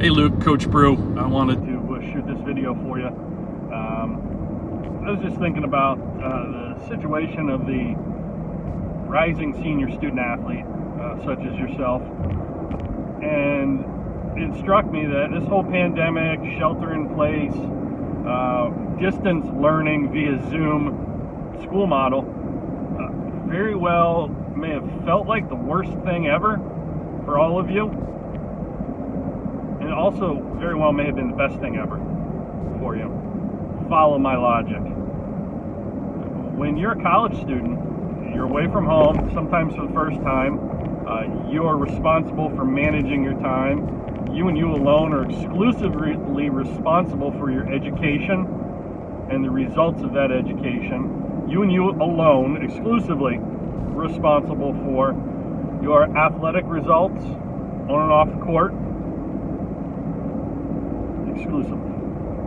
Hey Luke, Coach Brew. I wanted to shoot this video for you. I was just thinking about the situation of the rising senior student athlete, such as yourself. And it struck me that this whole pandemic, shelter in place, distance learning via Zoom school model very well may have felt like the worst thing ever for all of you. And it also very well may have been the best thing ever for you. Follow my logic. When you're a college student, you're away from home, sometimes for the first time. You are responsible for managing your time. You and you alone are exclusively responsible for your education and the results of that education. You and you alone, exclusively responsible for your athletic results on and off the court. Exclusively.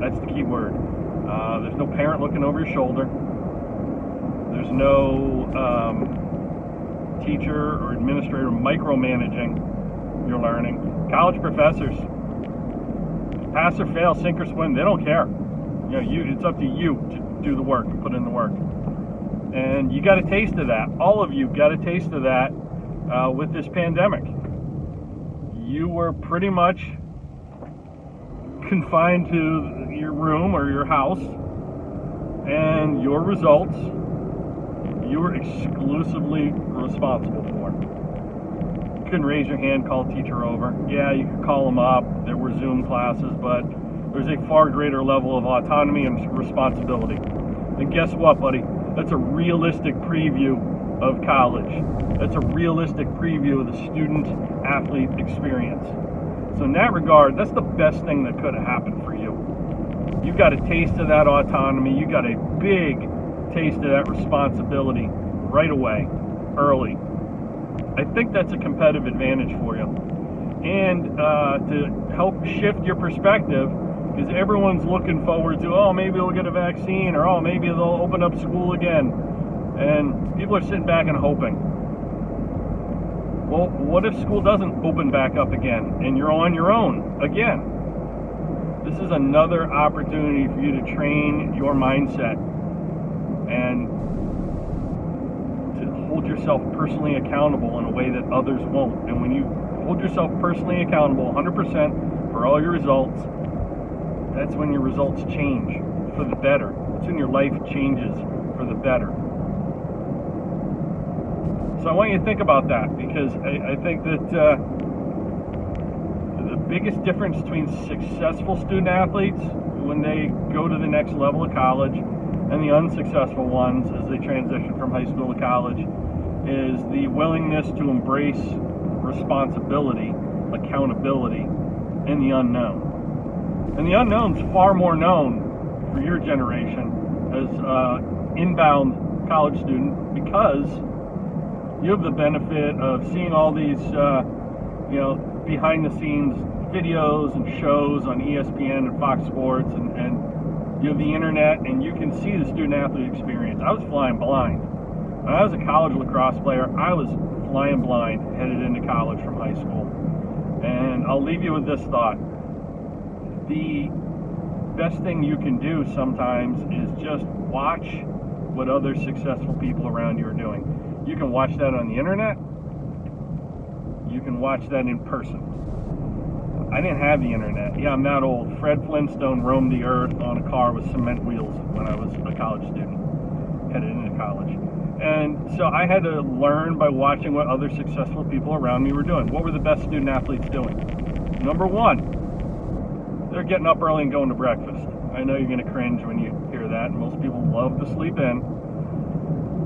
That's the key word. There's no parent looking over your shoulder. There's no teacher or administrator micromanaging your learning. College professors, pass or fail, sink or swim, they don't care. It's up to you to do the work and put in the work. And you got a taste of that. All of you got a taste of that with this pandemic. You were pretty much confined to your room or your house, and your results you were exclusively responsible for. You couldn't raise your hand, call a teacher over. Yeah, you could call them up. There were Zoom classes, but there's a far greater level of autonomy and responsibility. And guess what, buddy? That's a realistic preview of college. That's a realistic preview of the student-athlete experience. So in that regard, that's the best thing that could have happened for you. You got a taste of that autonomy. You got a big taste of that responsibility right away, early. I think that's a competitive advantage for you. And to help shift your perspective, because everyone's looking forward to, oh, maybe we'll get a vaccine, or oh, maybe they'll open up school again. And people are sitting back and hoping. Well, what if school doesn't open back up again and you're on your own again? This is another opportunity for you to train your mindset and to hold yourself personally accountable in a way that others won't. And when you hold yourself personally accountable 100% for all your results, that's when your results change for the better. That's when your life changes for the better. So I want you to think about that, because I think that the biggest difference between successful student athletes when they go to the next level of college and the unsuccessful ones as they transition from high school to college is the willingness to embrace responsibility, accountability, and the unknown. And the unknown's far more known for your generation as inbound college student, because you have the benefit of seeing all these, behind-the-scenes videos and shows on ESPN and Fox Sports, and you have the internet, and you can see the student-athlete experience. I was flying blind. When I was a college lacrosse player, I was flying blind headed into college from high school. And I'll leave you with this thought. The best thing you can do sometimes is just watch what other successful people around you are doing. You can watch that on the internet. You can watch that in person. I didn't have the internet. Yeah, I'm that old. Fred Flintstone roamed the earth on a car with cement wheels when I was a college student, headed into college. And so I had to learn by watching what other successful people around me were doing. What were the best student athletes doing? Number one, they're getting up early and going to breakfast. I know you're going to cringe when you hear that, and most people love to sleep in.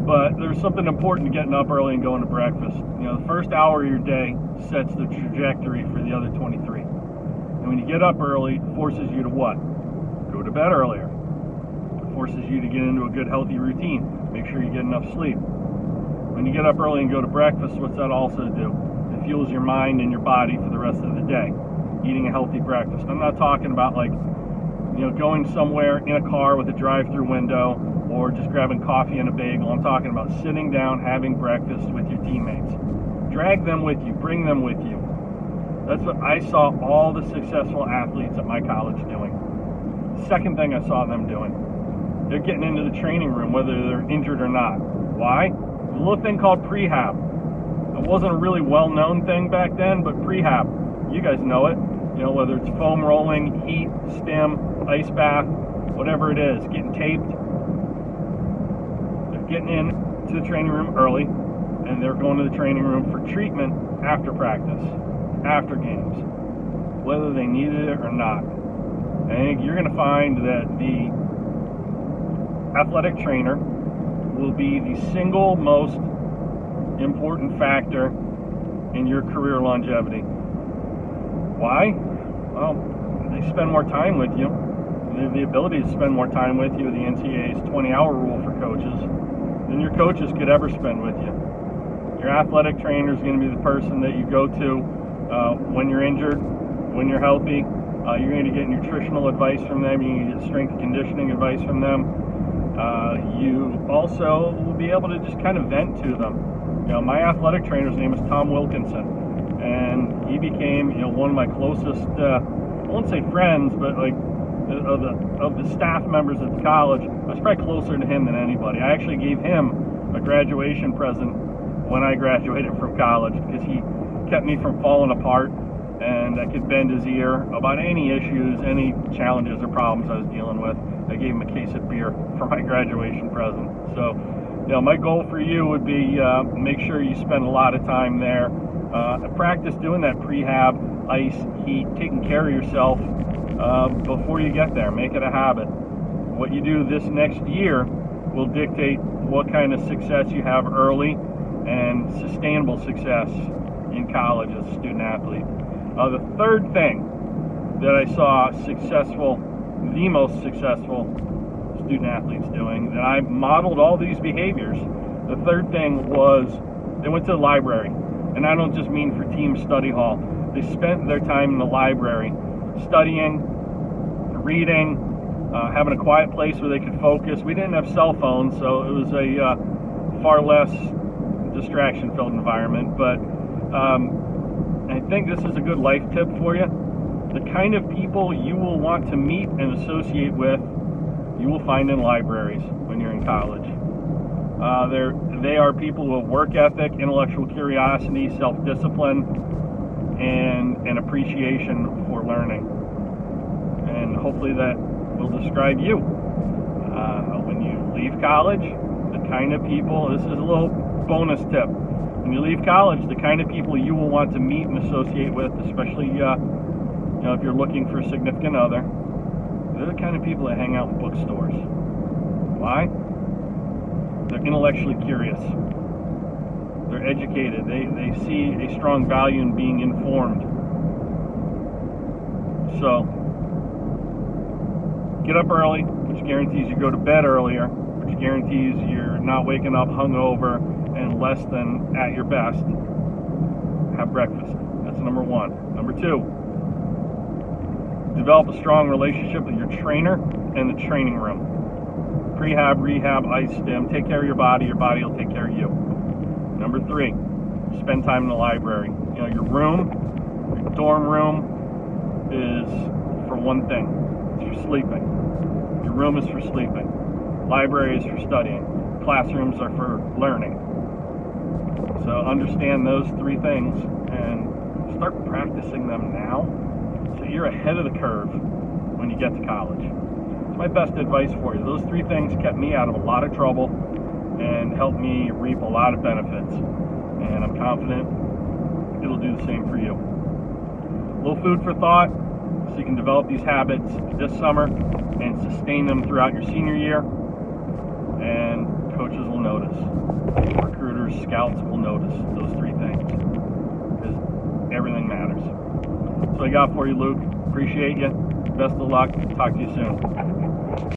But there's something important to getting up early and going to breakfast. The first hour of your day sets the trajectory for the other 23. And when you get up early, it forces you to what? Go to bed earlier. It forces you to get into a good, healthy routine. Make sure you get enough sleep. When you get up early and go to breakfast, what's that also do? It fuels your mind and your body for the rest of the day. Eating a healthy breakfast. I'm not talking about going somewhere in a car with a drive-through window, or just grabbing coffee and a bagel. I'm talking about sitting down, having breakfast with your teammates. Drag them with you, bring them with you. That's what I saw all the successful athletes at my college doing. Second thing I saw them doing, they're getting into the training room whether they're injured or not. Why? A little thing called prehab. It wasn't a really well-known thing back then, but prehab, you guys know it. You know, whether it's foam rolling, heat, stim, ice bath, whatever it is, getting taped. They're getting into the training room early, and they're going to the training room for treatment after practice, after games, whether they needed it or not. I think you're going to find that the athletic trainer will be the single most important factor in your career longevity. Why? Well, they spend more time with you. They have the ability to spend more time with you, the NCAA's 20-hour rule for coaches, than your coaches could ever spend with you. Your athletic trainer is going to be the person that you go to when you're injured, when you're healthy. You're going to get nutritional advice from them. You're going to get strength and conditioning advice from them. You also will be able to just kind of vent to them. You know, my athletic trainer's name is Tom Wilkinson, and he became, you know, one of my closest, I won't say friends, but like of the staff members at the college. I was probably closer to him than anybody. I actually gave him a graduation present when I graduated from college because he kept me from falling apart, and I could bend his ear about any issues, any challenges or problems I was dealing with. I gave him a case of beer for my graduation present. So, you know, my goal for you would be make sure you spend a lot of time there. Practice doing that prehab, ice, heat, taking care of yourself before you get there. Make it a habit. What you do this next year will dictate what kind of success you have early and sustainable success in college as a student athlete. The third thing that I saw the most successful student athletes doing, that I modeled all these behaviors, the third thing was they went to the library. And I don't just mean for team study hall. They spent their time in the library studying, reading, having a quiet place where they could focus. We didn't have cell phones, so it was a far less distraction-filled environment. But I think this is a good life tip for you. The kind of people you will want to meet and associate with, you will find in libraries when you're in college. They are people with work ethic, intellectual curiosity, self-discipline, and an appreciation for learning. And hopefully that will describe you. When you leave college, the kind of people, this is a little bonus tip. When you leave college, the kind of people you will want to meet and associate with, especially if you're looking for a significant other, they're the kind of people that hang out in bookstores. Why? They're intellectually curious. They're educated. They see a strong value in being informed. So, get up early, which guarantees you go to bed earlier, which guarantees you're not waking up hungover and less than at your best. Have breakfast. That's number one. Number two, develop a strong relationship with your trainer and the training room. Prehab, rehab, ice, stim. Take care of your body will take care of you. Number three, spend time in the library. You know, your room, your dorm room is for one thing. It's for sleeping. Your room is for sleeping. Library is for studying. Classrooms are for learning. So understand those three things and start practicing them now so you're ahead of the curve when you get to college. It's my best advice for you. Those three things kept me out of a lot of trouble and helped me reap a lot of benefits. And I'm confident it'll do the same for you. A little food for thought so you can develop these habits this summer and sustain them throughout your senior year. And coaches will notice. Recruiters, scouts will notice those three things because everything matters. So I got for you, Luke. Appreciate you. Best of luck. Talk to you soon.